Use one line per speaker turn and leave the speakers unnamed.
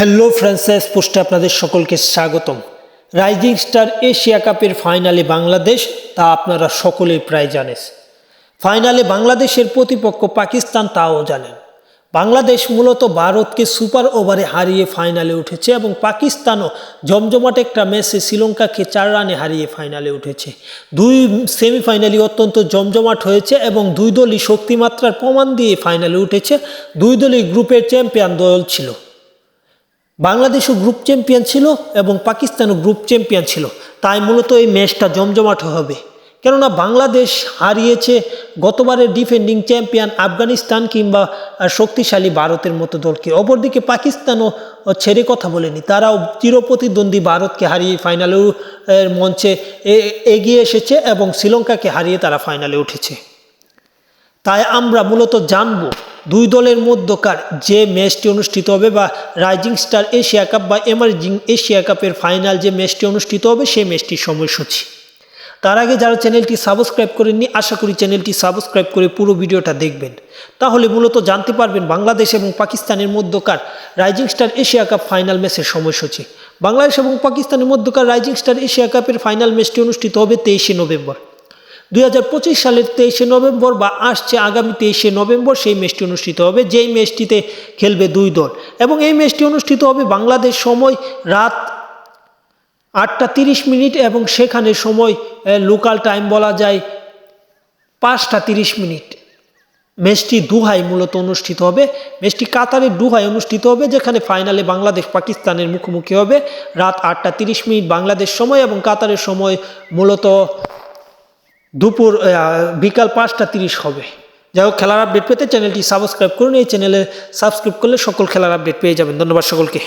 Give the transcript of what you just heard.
Hello ফ্রান্সাইজ পোস্টে আপনাদের সকলকে স্বাগতম। রাইজিং স্টার এশিয়া কাপের ফাইনালে বাংলাদেশ, তা আপনারা সকলেই প্রায় জানেন। ফাইনালে বাংলাদেশের প্রতিপক্ষ পাকিস্তান, তাও জানেন। বাংলাদেশ মূলত ভারতকে সুপার ওভারে হারিয়ে ফাইনালে উঠেছে এবং পাকিস্তানও জমজমাট একটা ম্যাচে শ্রীলঙ্কাকে 4 রানে হারিয়ে ফাইনালে উঠেছে। দুই সেমিফাইনালই অত্যন্ত জমজমাট হয়েছে এবং দুই দলই শক্তিমাত্রার প্রমাণ দিয়ে ফাইনালে উঠেছে। দুই দলই গ্রুপের চ্যাম্পিয়ন দল ছিল। বাংলাদেশও গ্রুপ চ্যাম্পিয়ন ছিল এবং পাকিস্তানও গ্রুপ চ্যাম্পিয়ন ছিল। তাই মূলত এই ম্যাচটা জমজমাট হবে, কেননা বাংলাদেশ হারিয়েছে গতবারের ডিফেন্ডিং চ্যাম্পিয়ন আফগানিস্তান কিংবা শক্তিশালী ভারতের মতো দলকে। অপরদিকে পাকিস্তানও ছেড়ে কথা বলেনি, তারাও চিরপ্রতিদ্বন্দ্বী ভারতকে হারিয়ে ফাইনালের মঞ্চে এগিয়ে এসেছে এবং শ্রীলঙ্কাকে হারিয়ে তারা ফাইনালে উঠেছে। তাই আমরা মূলত জানবো দুই দলের মধ্যকার যে ম্যাচটি অনুষ্ঠিত হবে, বা রাইজিং স্টার এশিয়া কাপ বা এমার্জিং এশিয়া কাপের ফাইনাল যে ম্যাচটি অনুষ্ঠিত হবে, সেই ম্যাচটির সময়সূচি। তার আগে যারা চ্যানেলটি সাবস্ক্রাইব করেননি, আশা করি চ্যানেলটি সাবস্ক্রাইব করে পুরো ভিডিওটা দেখবেন। তাহলে মূলত জানতে পারবেন বাংলাদেশ এবং পাকিস্তানের মধ্যকার rising star Asia cup final ম্যাচের সময়সূচি। বাংলাদেশ এবং পাকিস্তানের মধ্যকার রাইজিং স্টার এশিয়া কাপের ফাইনাল ম্যাচটি অনুষ্ঠিত হবে 23শে নভেম্বর 2025 সালের 23শে নভেম্বর, বা আসছে আগামী 23শে নভেম্বর সেই ম্যাচটি অনুষ্ঠিত হবে, যেই ম্যাচটিতে খেলবে দুই দল। এবং এই ম্যাচটি অনুষ্ঠিত হবে বাংলাদেশ সময় রাত 8:30 এবং সেখানে সময় লোকাল টাইম বলা যায় 5:30। ম্যাচটি দোহায় মূলত অনুষ্ঠিত হবে। ম্যাচটি কাতারের দোহায় অনুষ্ঠিত হবে, যেখানে ফাইনালে বাংলাদেশ পাকিস্তানের মুখোমুখি হবে রাত 8:30 বাংলাদেশ সময়, এবং কাতারের সময় মূলত বিকাল 5:30 হবে। যাই হোক, খেলার আপডেট পেতে চ্যানেলটি সাবস্ক্রাইব করুন। এই চ্যানেলে সাবস্ক্রাইব করলে সকল খেলার আপডেট পেয়ে যাবেন। ধন্যবাদ সকলকে।